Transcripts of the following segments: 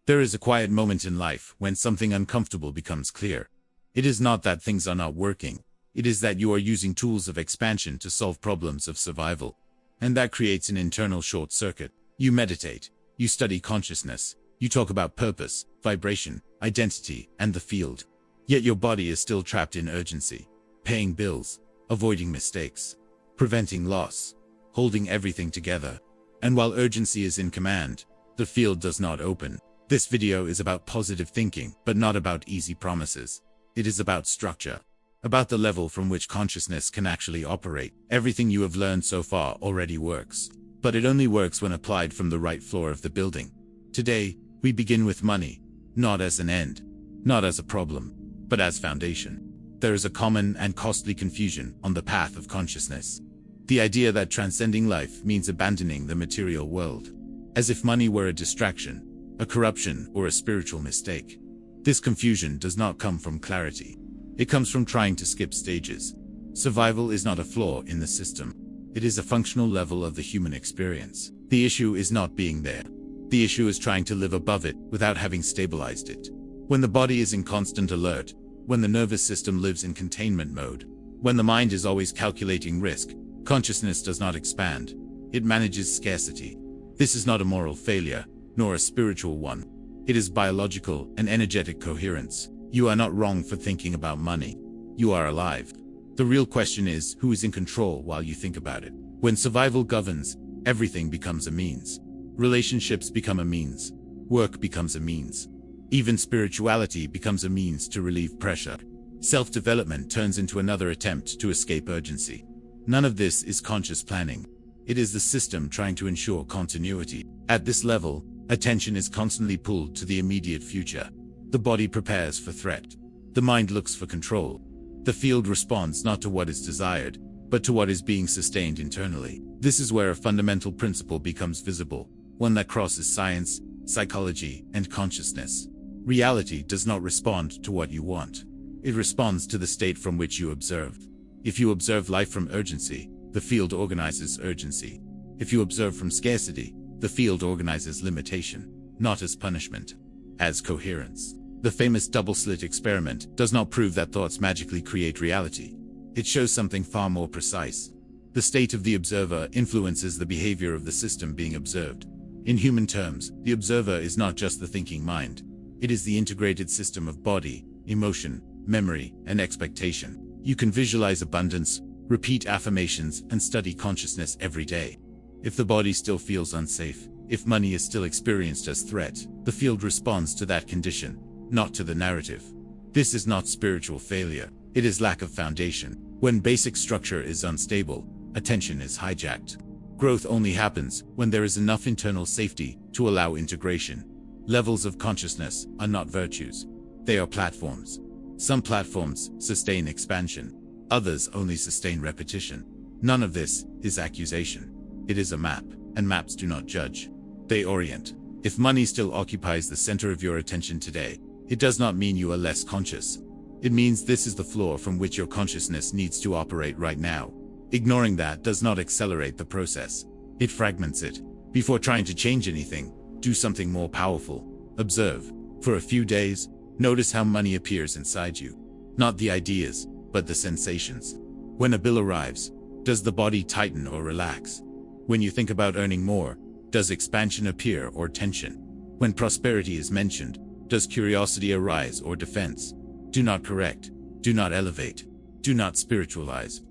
There is a quiet moment in life when something uncomfortable becomes clear. It is not that things are not working. It is that you are using tools of expansion to solve problems of survival. And that creates an internal short circuit. You meditate. You study consciousness. You talk about purpose, vibration, identity, and the field. Yet your body is still trapped in urgency, paying bills, avoiding mistakes, preventing loss, holding everything together. And while urgency is in command, the field does not open. This video is about positive thinking, but not about easy promises. It is about structure, about the level from which consciousness can actually operate. Everything you have learned so far already works, but it only works when applied from the right floor of the building. Today, we begin with money, not as an end, not as a problem, but as foundation. There is a common and costly confusion on the path of consciousness. The idea that transcending life means abandoning the material world, as if money were a distraction, a corruption, or a spiritual mistake. This confusion does not come from clarity. It comes from trying to skip stages. Survival is not a flaw in the system. It is a functional level of the human experience. The issue is not being there. The issue is trying to live above it without having stabilized it. When the body is in constant alert, when the nervous system lives in containment mode, when the mind is always calculating risk, consciousness does not expand. It manages scarcity. This is not a moral failure, nor a spiritual one. It is biological and energetic coherence. You are not wrong for thinking about money. You are alive. The real question is, who is in control while you think about it? When survival governs, everything becomes a means. Relationships become a means. Work becomes a means. Even spirituality becomes a means to relieve pressure. Self-development turns into another attempt to escape urgency. None of this is conscious planning. It is the system trying to ensure continuity. At this level, attention is constantly pulled to the immediate future. The body prepares for threat. The mind looks for control. The field responds not to what is desired, but to what is being sustained internally. This is where a fundamental principle becomes visible, one that crosses science, psychology, and consciousness. Reality does not respond to what you want. It responds to the state from which you observe. If you observe life from urgency, the field organizes urgency. If you observe from scarcity, the field organizes limitation, not as punishment, as coherence. The famous double-slit experiment does not prove that thoughts magically create reality. It shows something far more precise. The state of the observer influences the behavior of the system being observed. In human terms, the observer is not just the thinking mind. It is the integrated system of body, emotion, memory, and expectation. You can visualize abundance, repeat affirmations, and study consciousness every day. If the body still feels unsafe, if money is still experienced as threat, the field responds to that condition, not to the narrative. This is not spiritual failure. It is lack of foundation. When basic structure is unstable, attention is hijacked. Growth only happens when there is enough internal safety to allow integration. Levels of consciousness are not virtues. They are platforms. Some platforms sustain expansion. Others only sustain repetition. None of this is accusation. It is a map, and maps do not judge. They orient. If money still occupies the center of your attention today, it does not mean you are less conscious. It means this is the floor from which your consciousness needs to operate right now. Ignoring that does not accelerate the process. It fragments it. Before trying to change anything, do something more powerful. Observe. For a few days, notice how money appears inside you. Not the ideas, but the sensations. When a bill arrives, does the body tighten or relax? When you think about earning more, does expansion appear or tension? When prosperity is mentioned, does curiosity arise or defense? Do not correct. Do not elevate. Do not spiritualize.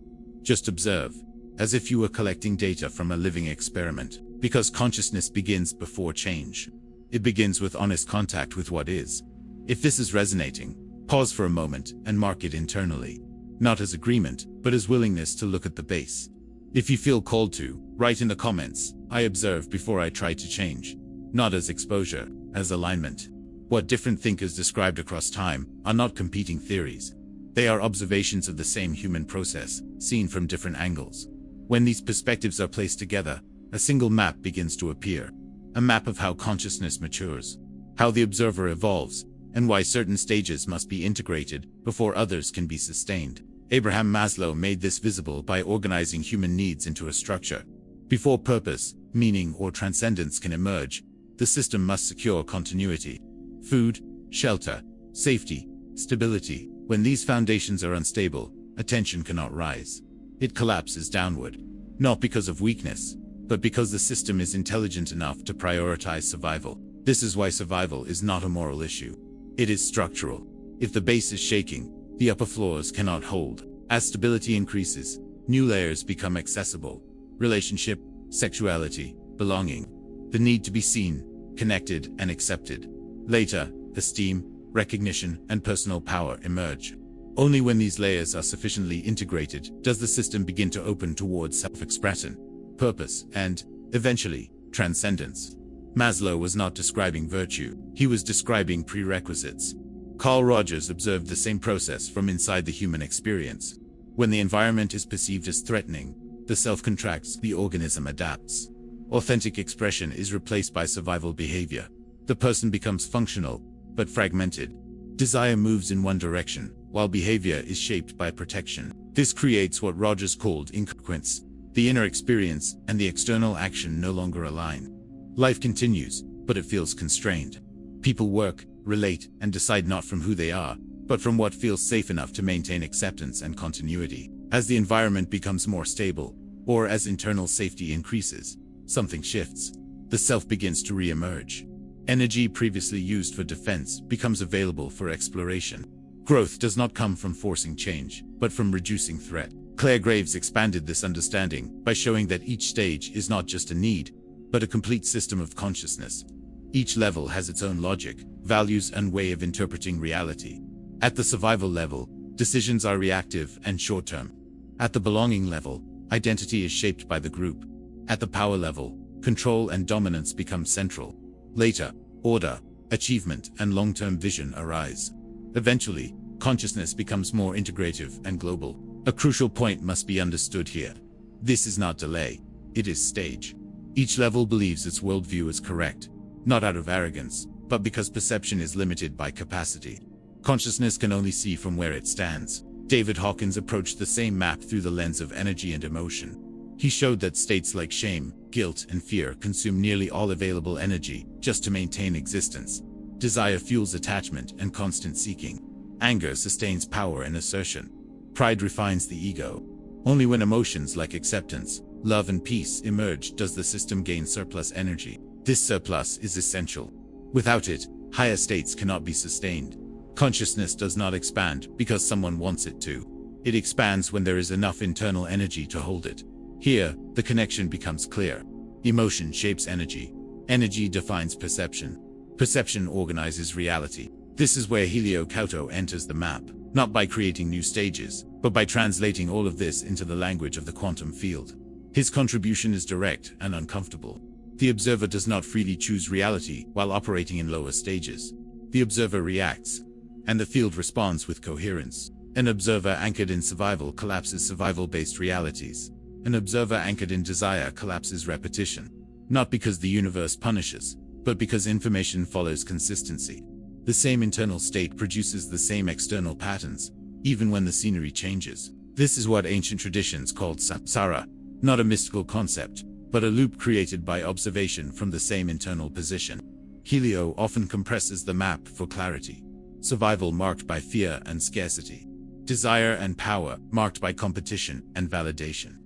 Just observe, as if you were collecting data from a living experiment. Because consciousness begins before change. It begins with honest contact with what is. If this is resonating, pause for a moment and mark it internally. Not as agreement, but as willingness to look at the base. If you feel called to, write in the comments, I observe before I try to change. Not as exposure, as alignment. What different thinkers described across time are not competing theories. They are observations of the same human process, seen from different angles. When these perspectives are placed together, a single map begins to appear. A map of how consciousness matures, how the observer evolves, and why certain stages must be integrated before others can be sustained. Abraham Maslow made this visible by organizing human needs into a structure. Before purpose, meaning, or transcendence can emerge, the system must secure continuity. food, shelter, safety, stability. When these foundations are unstable, attention cannot rise. It collapses downward, not because of weakness, but because the system is intelligent enough to prioritize survival. This is why survival is not a moral issue. It is structural. If the base is shaking, the upper floors cannot hold. As stability increases, new layers become accessible. Relationship, sexuality, belonging, the need to be seen, connected, and accepted. Later, esteem, recognition, and personal power emerge. Only when these layers are sufficiently integrated does the system begin to open towards self-expression, purpose, and, eventually, transcendence. Maslow was not describing virtue, he was describing prerequisites. Carl Rogers observed the same process from inside the human experience. When the environment is perceived as threatening, the self contracts, the organism adapts. Authentic expression is replaced by survival behavior. The person becomes functional, but fragmented. Desire moves in one direction, while behavior is shaped by protection. This creates what Rogers called incongruence. The inner experience and the external action no longer align. Life continues, but it feels constrained. People work, relate, and decide not from who they are, but from what feels safe enough to maintain acceptance and continuity. As the environment becomes more stable, or as internal safety increases, something shifts. The self begins to re-emerge. Energy previously used for defense becomes available for exploration. Growth does not come from forcing change, but from reducing threat. Clare Graves expanded this understanding by showing that each stage is not just a need, but a complete system of consciousness. Each level has its own logic, values, and way of interpreting reality. At the survival level, decisions are reactive and short-term. At the belonging level, identity is shaped by the group. At the power level, control and dominance become central. Later, order, achievement, and long-term vision arise. Eventually, consciousness becomes more integrative and global. A crucial point must be understood here. This is not delay, it is stage. Each level believes its worldview is correct, not out of arrogance, but because perception is limited by capacity. Consciousness can only see from where it stands. David Hawkins approached the same map through the lens of energy and emotion. He showed that states like shame, guilt, and fear consume nearly all available energy just to maintain existence. Desire fuels attachment and constant seeking. Anger sustains power and assertion. Pride refines the ego. Only when emotions like acceptance, love, and peace emerge does the system gain surplus energy. This surplus is essential. Without it, higher states cannot be sustained. Consciousness does not expand because someone wants it to. It expands when there is enough internal energy to hold it. Here, the connection becomes clear. Emotion shapes energy. Energy defines perception. Perception organizes reality. This is where Helio Couto enters the map, not by creating new stages, but by translating all of this into the language of the quantum field. His contribution is direct and uncomfortable. The observer does not freely choose reality while operating in lower stages. The observer reacts, and the field responds with coherence. An observer anchored in survival collapses survival-based realities. An observer anchored in desire collapses repetition. Not because the universe punishes, but because information follows consistency. The same internal state produces the same external patterns, even when the scenery changes. This is what ancient traditions called samsara, not a mystical concept, but a loop created by observation from the same internal position. Helio often compresses the map for clarity. Survival marked by fear and scarcity. Desire and power marked by competition and validation.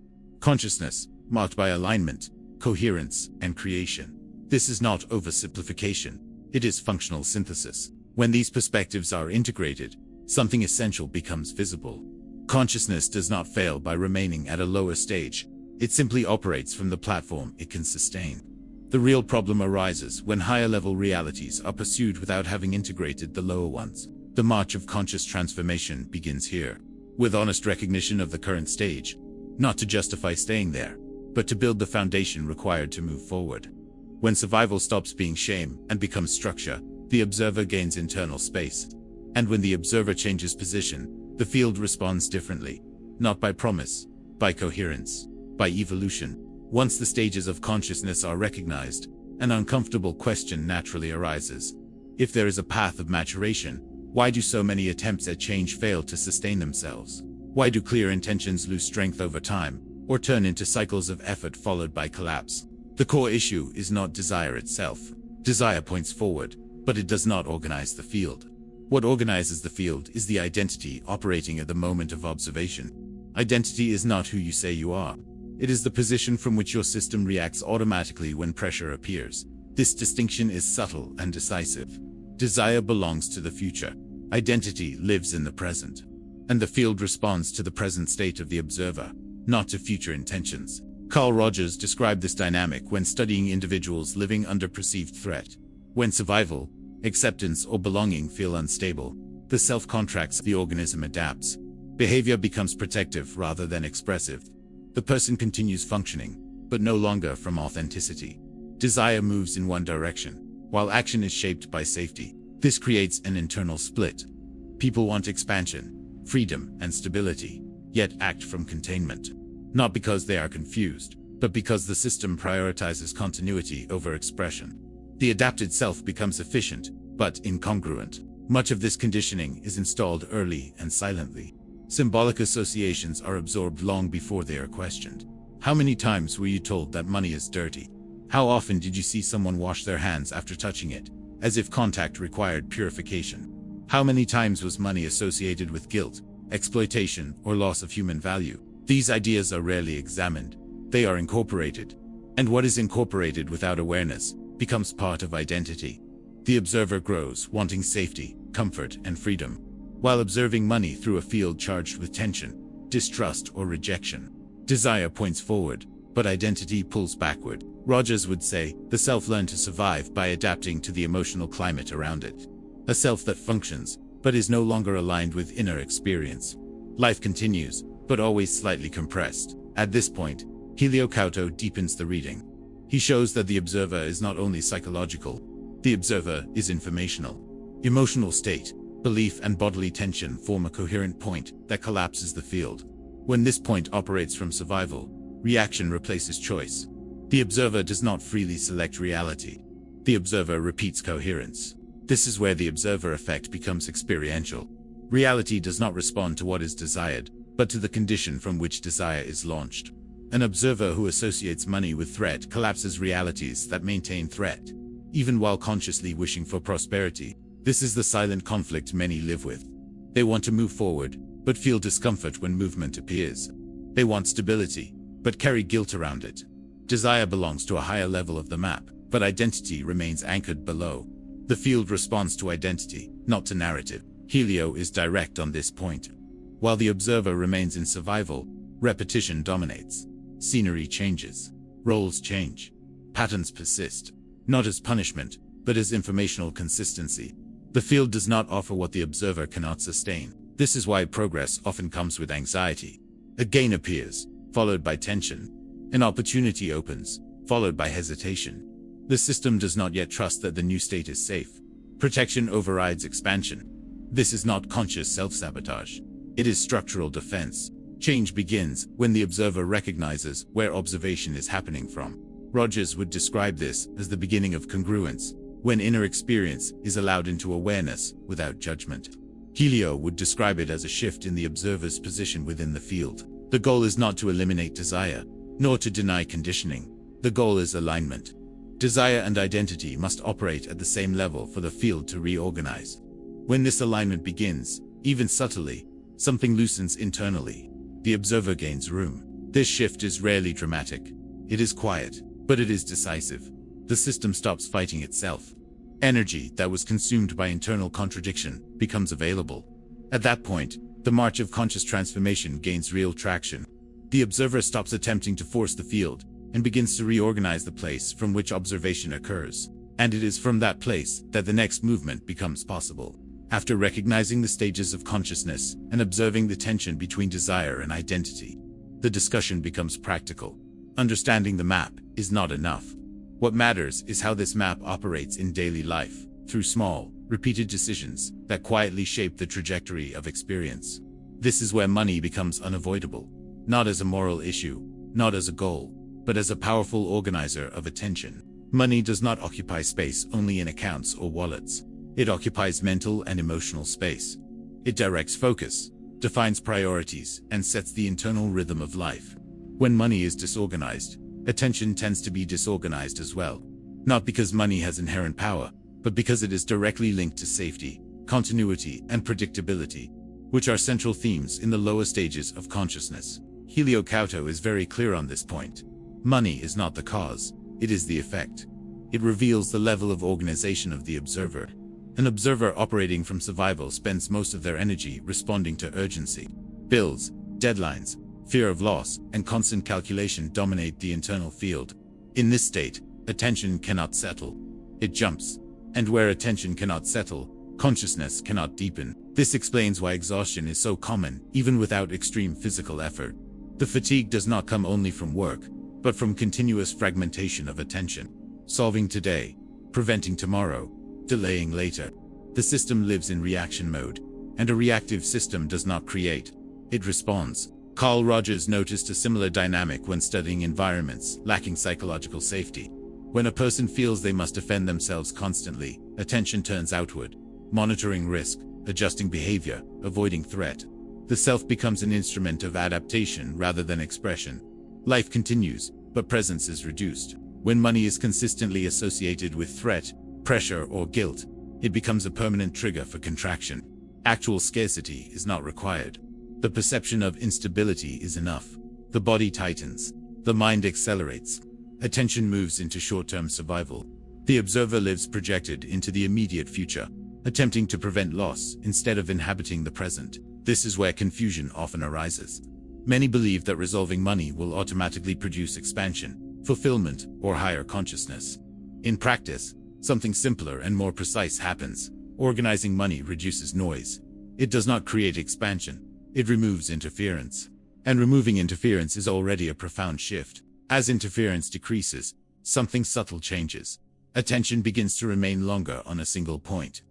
Consciousness marked by alignment, coherence, and creation. This is not oversimplification. It is functional synthesis. When these perspectives are integrated, something essential becomes visible. Consciousness does not fail by remaining at a lower stage. It simply operates from the platform it can sustain. The real problem arises when higher-level realities are pursued without having integrated the lower ones. The march of conscious transformation begins here, with honest recognition of the current stage, not to justify staying there, but to build the foundation required to move forward. When survival stops being shame and becomes structure, the observer gains internal space. And when the observer changes position, the field responds differently, not by promise, by coherence, by evolution. Once the stages of consciousness are recognized, an uncomfortable question naturally arises. If there is a path of maturation, why do so many attempts at change fail to sustain themselves? Why do clear intentions lose strength over time, or turn into cycles of effort followed by collapse? The core issue is not desire itself. Desire points forward, but it does not organize the field. What organizes the field is the identity operating at the moment of observation. Identity is not who you say you are. It is the position from which your system reacts automatically when pressure appears. This distinction is subtle and decisive. Desire belongs to the future. Identity lives in the present. And the field responds to the present state of the observer, not to future intentions. Carl Rogers described this dynamic when studying individuals living under perceived threat. When survival, acceptance, or belonging feel unstable, the self contracts, the organism adapts. Behavior becomes protective rather than expressive. The person continues functioning, but no longer from authenticity. Desire moves in one direction, while action is shaped by safety. This creates an internal split. People want expansion, freedom, and stability, yet act from containment. Not because they are confused, but because the system prioritizes continuity over expression. The adapted self becomes efficient, but incongruent. Much of this conditioning is installed early and silently. Symbolic associations are absorbed long before they are questioned. How many times were you told that money is dirty? How often did you see someone wash their hands after touching it, as if contact required purification? How many times was money associated with guilt, exploitation, or loss of human value? These ideas are rarely examined. They are incorporated. And what is incorporated without awareness becomes part of identity. The observer grows, wanting safety, comfort, and freedom, while observing money through a field charged with tension, distrust, or rejection. Desire points forward, but identity pulls backward. Rogers would say, the self learned to survive by adapting to the emotional climate around it. A self that functions, but is no longer aligned with inner experience. Life continues, but always slightly compressed. At this point, Helio Couto deepens the reading. He shows that the observer is not only psychological, the observer is informational. Emotional state, belief, and bodily tension form a coherent point that collapses the field. When this point operates from survival, reaction replaces choice. The observer does not freely select reality. The observer repeats coherence. This is where the observer effect becomes experiential. Reality does not respond to what is desired, but to the condition from which desire is launched. An observer who associates money with threat collapses realities that maintain threat, even while consciously wishing for prosperity. This is the silent conflict many live with. They want to move forward, but feel discomfort when movement appears. They want stability, but carry guilt around it. Desire belongs to a higher level of the map, but identity remains anchored below. The field responds to identity, not to narrative. Helio is direct on this point. While the observer remains in survival, repetition dominates. Scenery changes. Roles change. Patterns persist, not as punishment, but as informational consistency. The field does not offer what the observer cannot sustain. This is why progress often comes with anxiety. A gain appears, followed by tension. An opportunity opens, followed by hesitation. The system does not yet trust that the new state is safe. Protection overrides expansion. This is not conscious self-sabotage. It is structural defense. Change begins when the observer recognizes where observation is happening from. Rogers would describe this as the beginning of congruence, when inner experience is allowed into awareness without judgment. Helio would describe it as a shift in the observer's position within the field. The goal is not to eliminate desire, nor to deny conditioning. The goal is alignment. Desire and identity must operate at the same level for the field to reorganize. When this alignment begins, even subtly, something loosens internally. The observer gains room. This shift is rarely dramatic. It is quiet, but it is decisive. The system stops fighting itself. Energy that was consumed by internal contradiction becomes available. At that point, the march of conscious transformation gains real traction. The observer stops attempting to force the field and begins to reorganize the place from which observation occurs. And it is from that place that the next movement becomes possible. After recognizing the stages of consciousness and observing the tension between desire and identity, the discussion becomes practical. Understanding the map is not enough. What matters is how this map operates in daily life, through small, repeated decisions that quietly shape the trajectory of experience. This is where money becomes unavoidable, not as a moral issue, not as a goal, but as a powerful organizer of attention. Money does not occupy space only in accounts or wallets. It occupies mental and emotional space. It directs focus, defines priorities, and sets the internal rhythm of life. When money is disorganized, attention tends to be disorganized as well. Not because money has inherent power, but because it is directly linked to safety, continuity, and predictability, which are central themes in the lower stages of consciousness. Helio Couto is very clear on this point. Money is not the cause, it is the effect. It reveals the level of organization of the observer. An observer operating from survival spends most of their energy responding to urgency. Bills, deadlines, fear of loss, and constant calculation dominate the internal field. In this state, attention cannot settle. It jumps. And where attention cannot settle, consciousness cannot deepen. This explains why exhaustion is so common, even without extreme physical effort. The fatigue does not come only from work, but from continuous fragmentation of attention. Solving today, preventing tomorrow, delaying later. The system lives in reaction mode, and a reactive system does not create, it responds. Carl Rogers noticed a similar dynamic when studying environments lacking psychological safety. When a person feels they must defend themselves constantly, attention turns outward, monitoring risk, adjusting behavior, avoiding threat. The self becomes an instrument of adaptation rather than expression. Life continues, but presence is reduced. When money is consistently associated with threat, pressure, or guilt, it becomes a permanent trigger for contraction. Actual scarcity is not required. The perception of instability is enough. The body tightens. The mind accelerates. Attention moves into short-term survival. The observer lives projected into the immediate future, attempting to prevent loss instead of inhabiting the present. This is where confusion often arises. Many believe that resolving money will automatically produce expansion, fulfillment, or higher consciousness. In practice, something simpler and more precise happens. Organizing money reduces noise. It does not create expansion. It removes interference. And removing interference is already a profound shift. As interference decreases, something subtle changes. Attention begins to remain longer on a single point.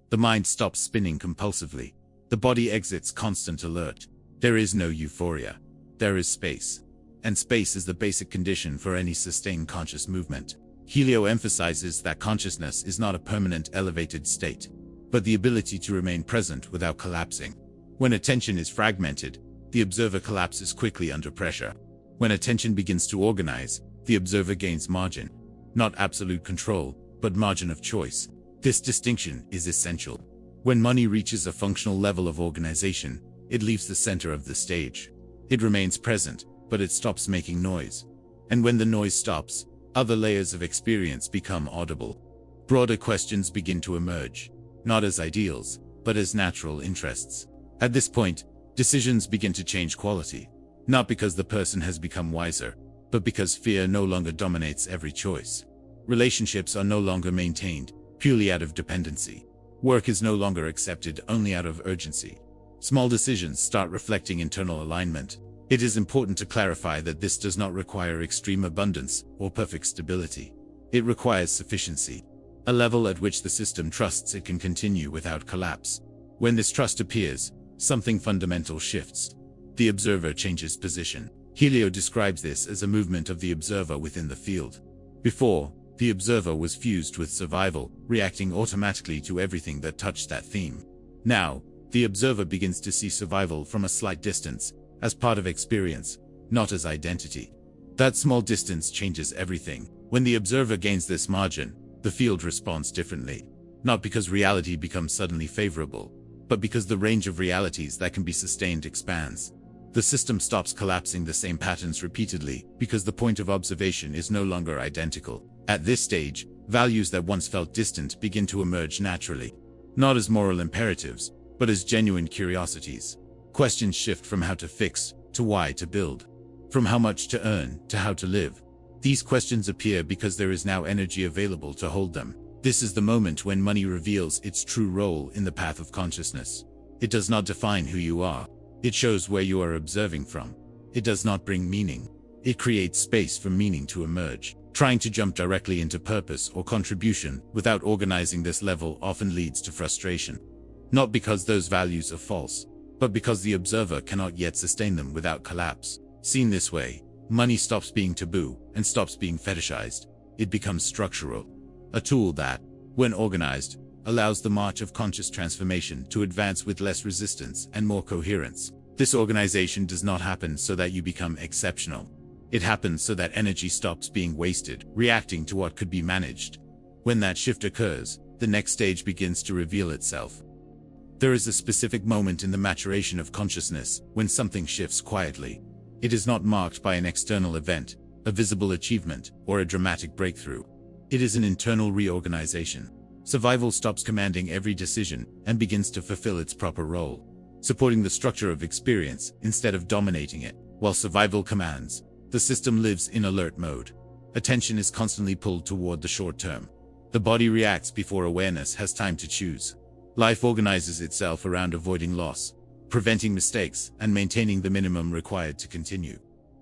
The mind stops spinning compulsively. The body exits constant alert. There is no euphoria. There is space. And space is the basic condition for any sustained conscious movement. Helio emphasizes that consciousness is not a permanent elevated state, but the ability to remain present without collapsing. When attention is fragmented, the observer collapses quickly under pressure. When attention begins to organize, the observer gains margin. Not absolute control, but margin of choice. This distinction is essential. When money reaches a functional level of organization, it leaves the center of the stage. It remains present, but it stops making noise. And when the noise stops, other layers of experience become audible. Broader questions begin to emerge, not as ideals, but as natural interests. At this point, decisions begin to change quality, not because the person has become wiser, but because fear no longer dominates every choice. Relationships are no longer maintained purely out of dependency. Work is no longer accepted only out of urgency. Small decisions start reflecting internal alignment. It is important to clarify that this does not require extreme abundance or perfect stability. It requires sufficiency, a level at which the system trusts it can continue without collapse. When this trust appears, something fundamental shifts. The observer changes position. Helio describes this as a movement of the observer within the field. Before, the observer was fused with survival, reacting automatically to everything that touched that theme. Now, the observer begins to see survival from a slight distance, as part of experience, not as identity. That small distance changes everything. When the observer gains this margin, the field responds differently. Not because reality becomes suddenly favorable, but because the range of realities that can be sustained expands. The system stops collapsing the same patterns repeatedly because the point of observation is no longer identical. At this stage, values that once felt distant begin to emerge naturally, not as moral imperatives, but as genuine curiosities. Questions shift from how to fix to why to build, from how much to earn to how to live. These questions appear because there is now energy available to hold them. This is the moment when money reveals its true role in the path of consciousness. It does not define who you are. It shows where you are observing from. It does not bring meaning. It creates space for meaning to emerge. Trying to jump directly into purpose or contribution without organizing this level often leads to frustration. Not because those values are false, but because the observer cannot yet sustain them without collapse. Seen this way, money stops being taboo and stops being fetishized. It becomes structural. A tool that, when organized, allows the march of conscious transformation to advance with less resistance and more coherence. This organization does not happen so that you become exceptional. It happens so that energy stops being wasted, reacting to what could be managed. When that shift occurs, the next stage begins to reveal itself. There is a specific moment in the maturation of consciousness when something shifts quietly. It is not marked by an external event, a visible achievement, or a dramatic breakthrough. It is an internal reorganization. Survival stops commanding every decision and begins to fulfill its proper role, supporting the structure of experience instead of dominating it. While survival commands, the system lives in alert mode. Attention is constantly pulled toward the short term. The body reacts before awareness has time to choose. Life organizes itself around avoiding loss, preventing mistakes, and maintaining the minimum required to continue.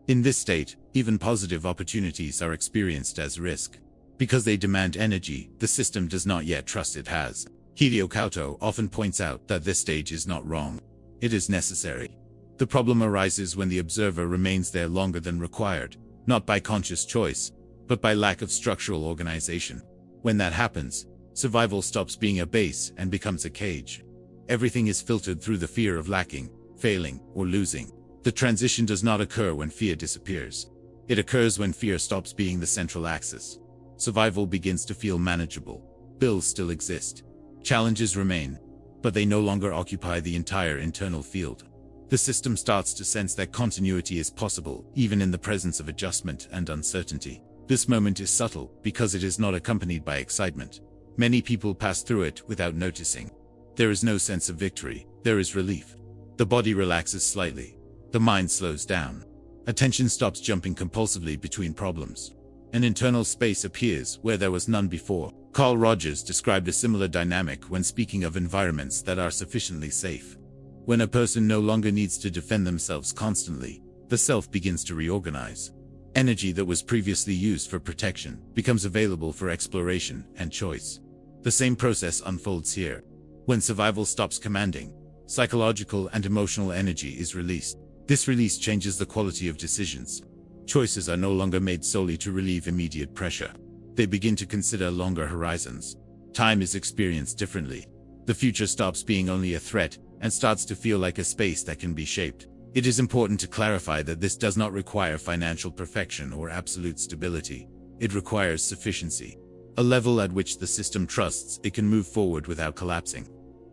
In this state, even positive opportunities are experienced as risk. Because they demand energy, the system does not yet trust it has. Hideo Kauto often points out that this stage is not wrong. It is necessary. The problem arises when the observer remains there longer than required, not by conscious choice, but by lack of structural organization. When that happens, survival stops being a base and becomes a cage. Everything is filtered through the fear of lacking, failing, or losing. The transition does not occur when fear disappears. It occurs when fear stops being the central axis. Survival begins to feel manageable. Bills still exist. Challenges remain, but they no longer occupy the entire internal field. The system starts to sense that continuity is possible, even in the presence of adjustment and uncertainty. This moment is subtle because it is not accompanied by excitement. Many people pass through it without noticing. There is no sense of victory, there is relief. The body relaxes slightly. The mind slows down. Attention stops jumping compulsively between problems. An internal space appears where there was none before. Carl Rogers described a similar dynamic when speaking of environments that are sufficiently safe. When a person no longer needs to defend themselves constantly, the self begins to reorganize. Energy that was previously used for protection becomes available for exploration and choice. The same process unfolds here. When survival stops commanding, psychological and emotional energy is released. This release changes the quality of decisions. Choices are no longer made solely to relieve immediate pressure. They begin to consider longer horizons. Time is experienced differently. The future stops being only a threat and starts to feel like a space that can be shaped. It is important to clarify that this does not require financial perfection or absolute stability. It requires sufficiency, a level at which the system trusts it can move forward without collapsing.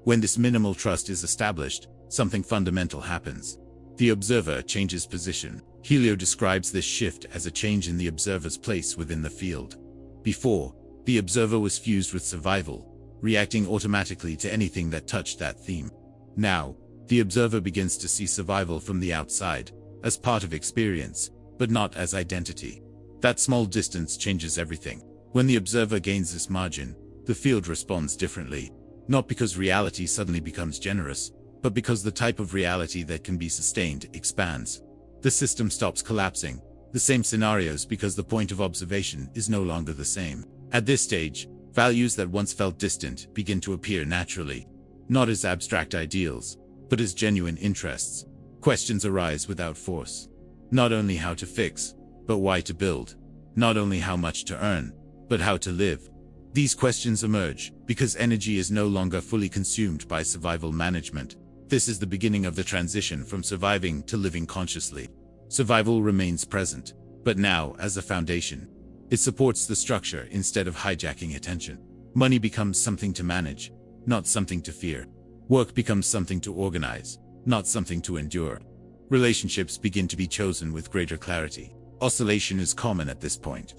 When this minimal trust is established, something fundamental happens. The observer changes position. Hideo describes this shift as a change in the observer's place within the field. Before, the observer was fused with survival, reacting automatically to anything that touched that theme. Now, the observer begins to see survival from the outside, as part of experience, but not as identity. That small distance changes everything. When the observer gains this margin, the field responds differently, not because reality suddenly becomes generous, but because the type of reality that can be sustained expands. The system stops collapsing, the same scenarios because the point of observation is no longer the same. At this stage, values that once felt distant begin to appear naturally, not as abstract ideals, but as genuine interests. Questions arise without force. Not only how to fix, but why to build. Not only how much to earn, but how to live. These questions emerge because energy is no longer fully consumed by survival management. This is the beginning of the transition from surviving to living consciously. Survival remains present, but now as a foundation. It supports the structure instead of hijacking attention. Money becomes something to manage, not something to fear. Work becomes something to organize, not something to endure. Relationships begin to be chosen with greater clarity. Oscillation is common at this point.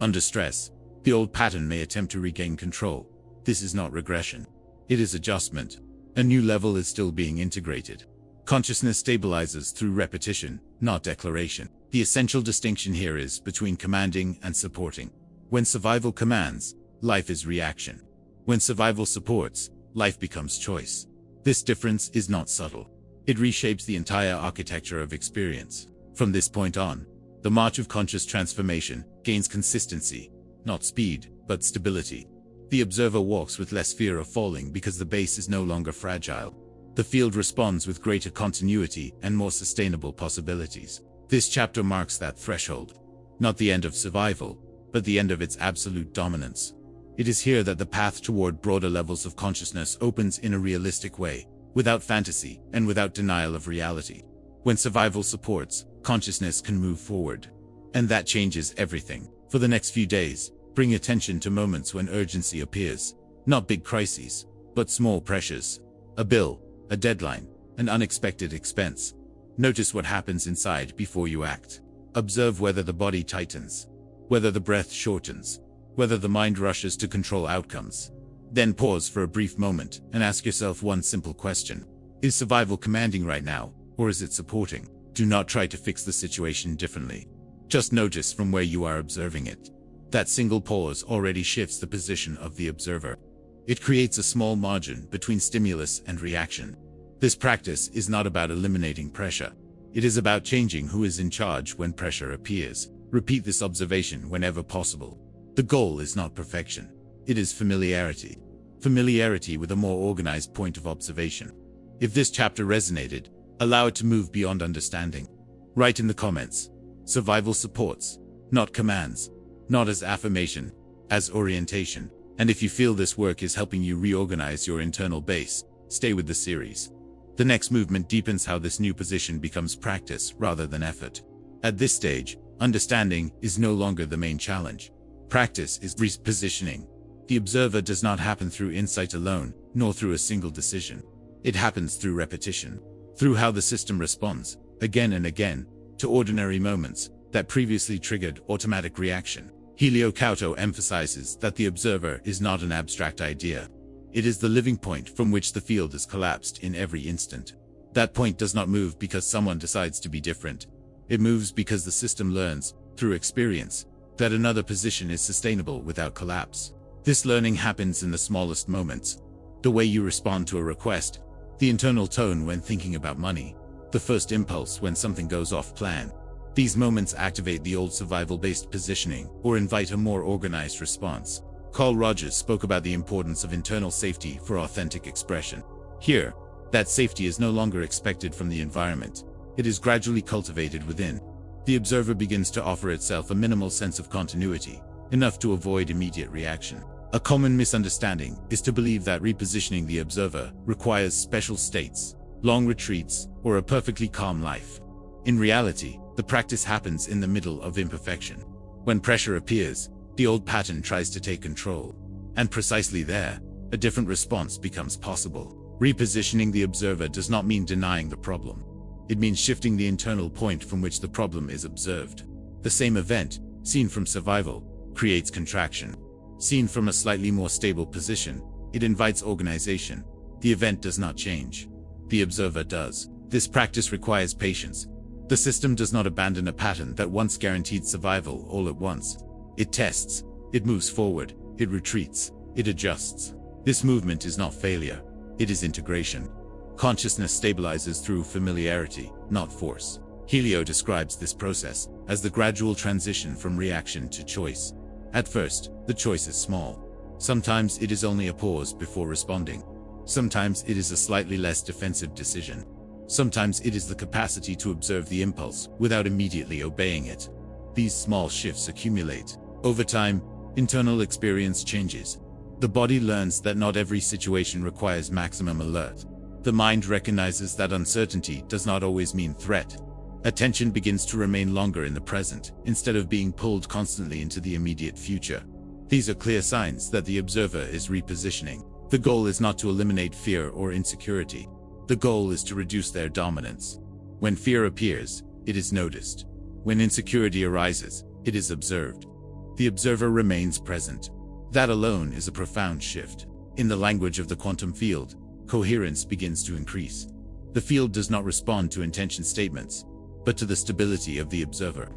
Under stress, the old pattern may attempt to regain control. This is not regression. It is adjustment. A new level is still being integrated. Consciousness stabilizes through repetition, not declaration. The essential distinction here is between commanding and supporting. When survival commands, life is reaction. When survival supports, life becomes choice. This difference is not subtle. It reshapes the entire architecture of experience. From this point on, the march of conscious transformation gains consistency, not speed, but stability. The observer walks with less fear of falling because the base is no longer fragile. The field responds with greater continuity and more sustainable possibilities. This chapter marks that threshold. Not the end of survival, but the end of its absolute dominance. It is here that the path toward broader levels of consciousness opens in a realistic way, without fantasy and without denial of reality. When survival supports, consciousness can move forward. And that changes everything. For the next few days, bring attention to moments when urgency appears. Not big crises, but small pressures. A bill, a deadline, an unexpected expense. Notice what happens inside before you act. Observe whether the body tightens, whether the breath shortens, whether the mind rushes to control outcomes. Then pause for a brief moment and ask yourself one simple question. Is survival commanding right now, or is it supporting? Do not try to fix the situation differently. Just notice from where you are observing it. That single pause already shifts the position of the observer. It creates a small margin between stimulus and reaction. This practice is not about eliminating pressure. It is about changing who is in charge when pressure appears. Repeat this observation whenever possible. The goal is not perfection. It is familiarity. Familiarity with a more organized point of observation. If this chapter resonated, allow it to move beyond understanding. Write in the comments. Survival supports, not commands. Not as affirmation, as orientation. And if you feel this work is helping you reorganize your internal base, stay with the series. The next movement deepens how this new position becomes practice rather than effort. At this stage, understanding is no longer the main challenge. Practice is repositioning. The observer does not happen through insight alone, nor through a single decision. It happens through repetition, through how the system responds, again and again, to ordinary moments that previously triggered automatic reaction. Helio Couto emphasizes that the observer is not an abstract idea. It is the living point from which the field is collapsed in every instant. That point does not move because someone decides to be different. It moves because the system learns, through experience, that another position is sustainable without collapse. This learning happens in the smallest moments. The way you respond to a request, the internal tone when thinking about money, the first impulse when something goes off plan. These moments activate the old survival-based positioning or invite a more organized response. Carl Rogers spoke about the importance of internal safety for authentic expression. Here, that safety is no longer expected from the environment. It is gradually cultivated within. The observer begins to offer itself a minimal sense of continuity, enough to avoid immediate reaction. A common misunderstanding is to believe that repositioning the observer requires special states, long retreats, or a perfectly calm life. In reality, the practice happens in the middle of imperfection. When pressure appears, the old pattern tries to take control. And precisely there, a different response becomes possible. Repositioning the observer does not mean denying the problem. It means shifting the internal point from which the problem is observed. The same event, seen from survival, creates contraction. Seen from a slightly more stable position, it invites organization. The event does not change. The observer does. This practice requires patience. The system does not abandon a pattern that once guaranteed survival all at once. It tests, it moves forward, it retreats, it adjusts. This movement is not failure, it is integration. Consciousness stabilizes through familiarity, not force. Helio describes this process as the gradual transition from reaction to choice. At first, the choice is small. Sometimes it is only a pause before responding. Sometimes it is a slightly less defensive decision. Sometimes it is the capacity to observe the impulse without immediately obeying it. These small shifts accumulate. Over time, internal experience changes. The body learns that not every situation requires maximum alert. The mind recognizes that uncertainty does not always mean threat. Attention begins to remain longer in the present, instead of being pulled constantly into the immediate future. These are clear signs that the observer is repositioning. The goal is not to eliminate fear or insecurity. The goal is to reduce their dominance. When fear appears, it is noticed. When insecurity arises, it is observed. The observer remains present. That alone is a profound shift. In the language of the quantum field, coherence begins to increase. The field does not respond to intention statements, but to the stability of the observer.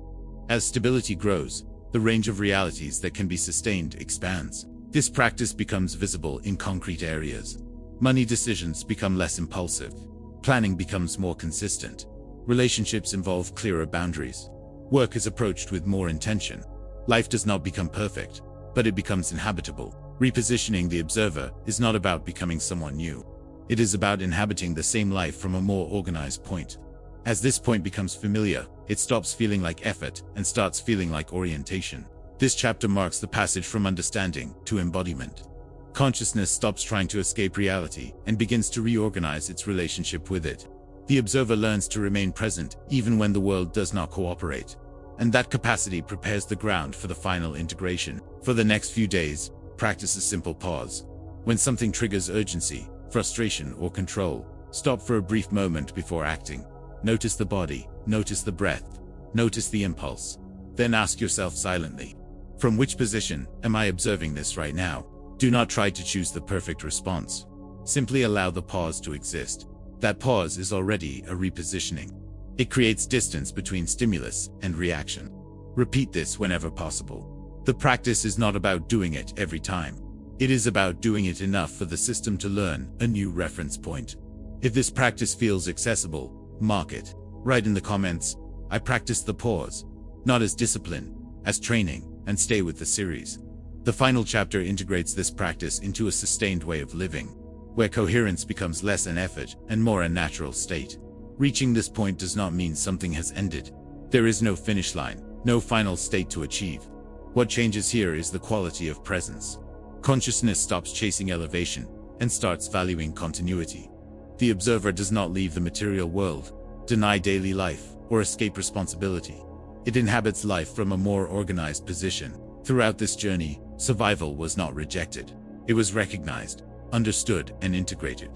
As stability grows, the range of realities that can be sustained expands. This practice becomes visible in concrete areas. Money decisions become less impulsive. Planning becomes more consistent. Relationships involve clearer boundaries. Work is approached with more intention. Life does not become perfect, but it becomes inhabitable. Repositioning the observer is not about becoming someone new. It is about inhabiting the same life from a more organized point. As this point becomes familiar, it stops feeling like effort and starts feeling like orientation. This chapter marks the passage from understanding to embodiment. Consciousness stops trying to escape reality and begins to reorganize its relationship with it. The observer learns to remain present even when the world does not cooperate. And that capacity prepares the ground for the final integration. For the next few days, practice a simple pause. When something triggers urgency, frustration, or control, stop for a brief moment before acting. Notice the body, notice the breath, notice the impulse. Then ask yourself silently, from which position am I observing this right now? Do not try to choose the perfect response. Simply allow the pause to exist. That pause is already a repositioning. It creates distance between stimulus and reaction. Repeat this whenever possible. The practice is not about doing it every time. It is about doing it enough for the system to learn a new reference point. If this practice feels accessible, mark it. Write in the comments, I practiced the pause, not as discipline, as training, and stay with the series. The final chapter integrates this practice into a sustained way of living, where coherence becomes less an effort and more a natural state. Reaching this point does not mean something has ended. There is no finish line, no final state to achieve. What changes here is the quality of presence. Consciousness stops chasing elevation and starts valuing continuity. The observer does not leave the material world, deny daily life, or escape responsibility. It inhabits life from a more organized position. Throughout this journey, survival was not rejected. It was recognized, understood, and integrated.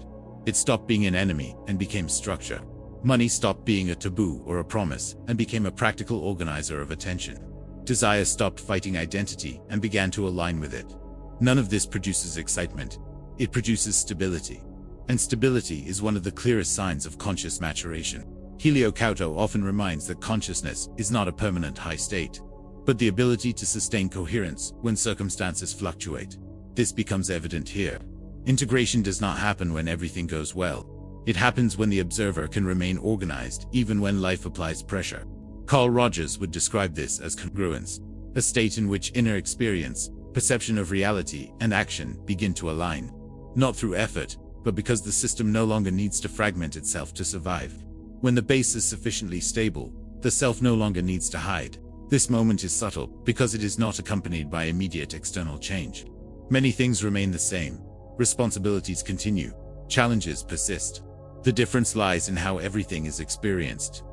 It stopped being an enemy and became structure. Money stopped being a taboo or a promise and became a practical organizer of attention. Desire stopped fighting identity and began to align with it. None of this produces excitement. It produces stability. And stability is one of the clearest signs of conscious maturation. Helio Couto often reminds that consciousness is not a permanent high state, but the ability to sustain coherence when circumstances fluctuate. This becomes evident here. Integration does not happen when everything goes well. It happens when the observer can remain organized even when life applies pressure. Carl Rogers would describe this as congruence, a state in which inner experience, perception of reality, and action begin to align. Not through effort, but because the system no longer needs to fragment itself to survive. When the base is sufficiently stable, the self no longer needs to hide. This moment is subtle because it is not accompanied by immediate external change. Many things remain the same. Responsibilities continue. Challenges persist. The difference lies in how everything is experienced.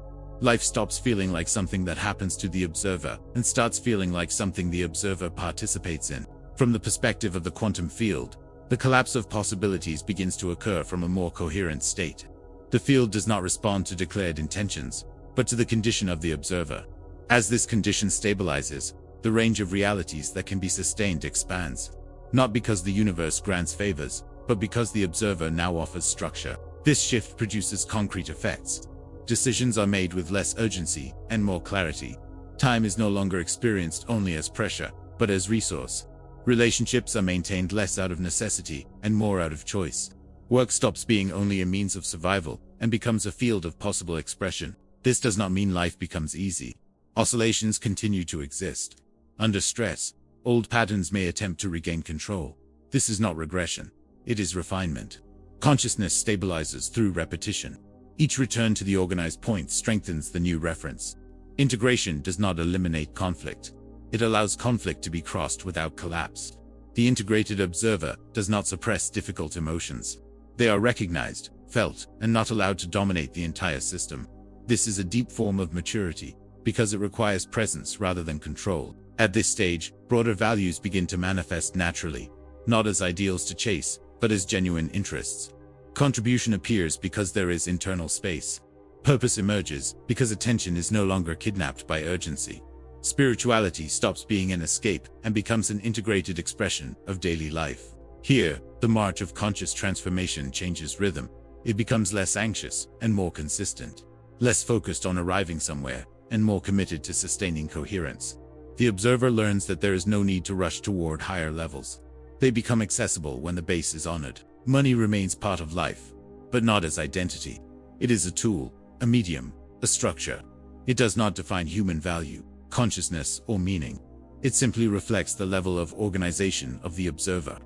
Life stops feeling like something that happens to the observer and starts feeling like something the observer participates in. From the perspective of the quantum field, the collapse of possibilities begins to occur from a more coherent state. The field does not respond to declared intentions, but to the condition of the observer. As this condition stabilizes, the range of realities that can be sustained expands. Not because the universe grants favors, but because the observer now offers structure. This shift produces concrete effects. Decisions are made with less urgency and more clarity. Time is no longer experienced only as pressure, but as resource. Relationships are maintained less out of necessity and more out of choice. Work stops being only a means of survival and becomes a field of possible expression. This does not mean life becomes easy. Oscillations continue to exist. Under stress, old patterns may attempt to regain control. This is not regression. It is refinement. Consciousness stabilizes through repetition. Each return to the organized point strengthens the new reference. Integration does not eliminate conflict. It allows conflict to be crossed without collapse. The integrated observer does not suppress difficult emotions. They are recognized, felt, and not allowed to dominate the entire system. This is a deep form of maturity, because it requires presence rather than control. At this stage, broader values begin to manifest naturally, not as ideals to chase, but as genuine interests. Contribution appears because there is internal space. Purpose emerges because attention is no longer kidnapped by urgency. Spirituality stops being an escape and becomes an integrated expression of daily life. Here, the march of conscious transformation changes rhythm. It becomes less anxious and more consistent, less focused on arriving somewhere, and more committed to sustaining coherence. The observer learns that there is no need to rush toward higher levels. They become accessible when the base is honored. Money remains part of life, but not as identity. It is a tool, a medium, a structure. It does not define human value, consciousness, or meaning. It simply reflects the level of organization of the observer.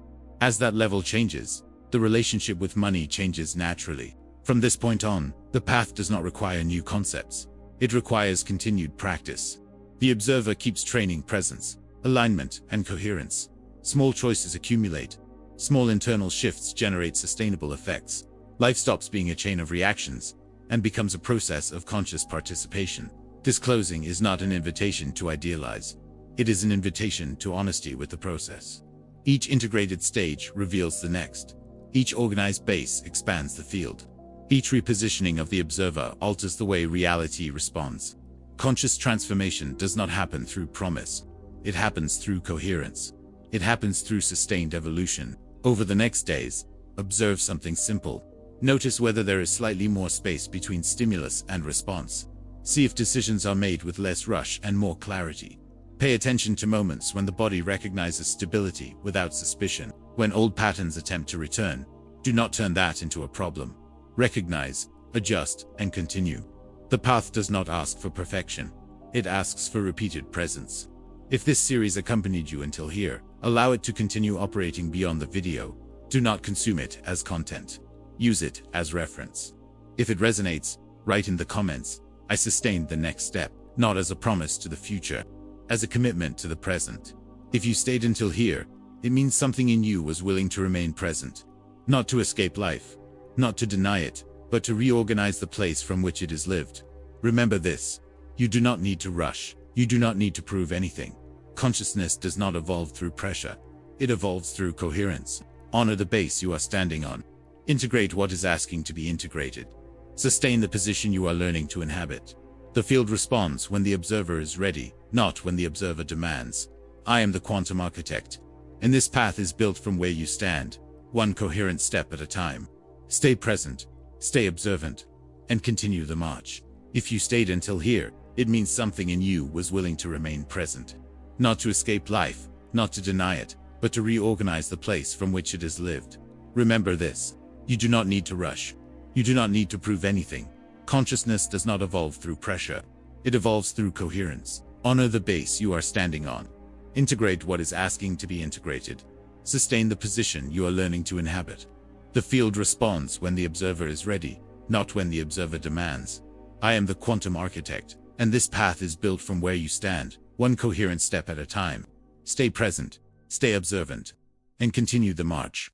As that level changes, the relationship with money changes naturally. From this point on, the path does not require new concepts. It requires continued practice. The observer keeps training presence, alignment, and coherence. Small choices accumulate. Small internal shifts generate sustainable effects. Life stops being a chain of reactions and becomes a process of conscious participation. This closing is not an invitation to idealize. It is an invitation to honesty with the process. Each integrated stage reveals the next. Each organized base expands the field. Each repositioning of the observer alters the way reality responds. Conscious transformation does not happen through promise. It happens through coherence. It happens through sustained evolution. Over the next days, observe something simple. Notice whether there is slightly more space between stimulus and response. See if decisions are made with less rush and more clarity. Pay attention to moments when the body recognizes stability without suspicion. When old patterns attempt to return, do not turn that into a problem. Recognize, adjust, and continue. The path does not ask for perfection. It asks for repeated presence. If this series accompanied you until here, allow it to continue operating beyond the video. Do not consume it as content. Use it as reference. If it resonates, write in the comments, "I sustained the next step," not as a promise to the future, as a commitment to the present. If you stayed until here, it means something in you was willing to remain present. Not to escape life, not to deny it, but to reorganize the place from which it is lived. Remember this: you do not need to rush. You do not need to prove anything. Consciousness does not evolve through pressure. It evolves through coherence. Honor the base you are standing on. Integrate what is asking to be integrated. Sustain the position you are learning to inhabit. The field responds when the observer is ready, not when the observer demands. I am the quantum architect, and this path is built from where you stand, one coherent step at a time. Stay present, stay observant, and continue the march. If you stayed until here, it means something in you was willing to remain present. Not to escape life, not to deny it, but to reorganize the place from which it is lived. Remember this: you do not need to rush. You do not need to prove anything. Consciousness does not evolve through pressure. It evolves through coherence. Honor the base you are standing on. Integrate what is asking to be integrated. Sustain the position you are learning to inhabit. The field responds when the observer is ready, not when the observer demands. I am the quantum architect, and this path is built from where you stand, one coherent step at a time. Stay present, stay observant, and continue the march.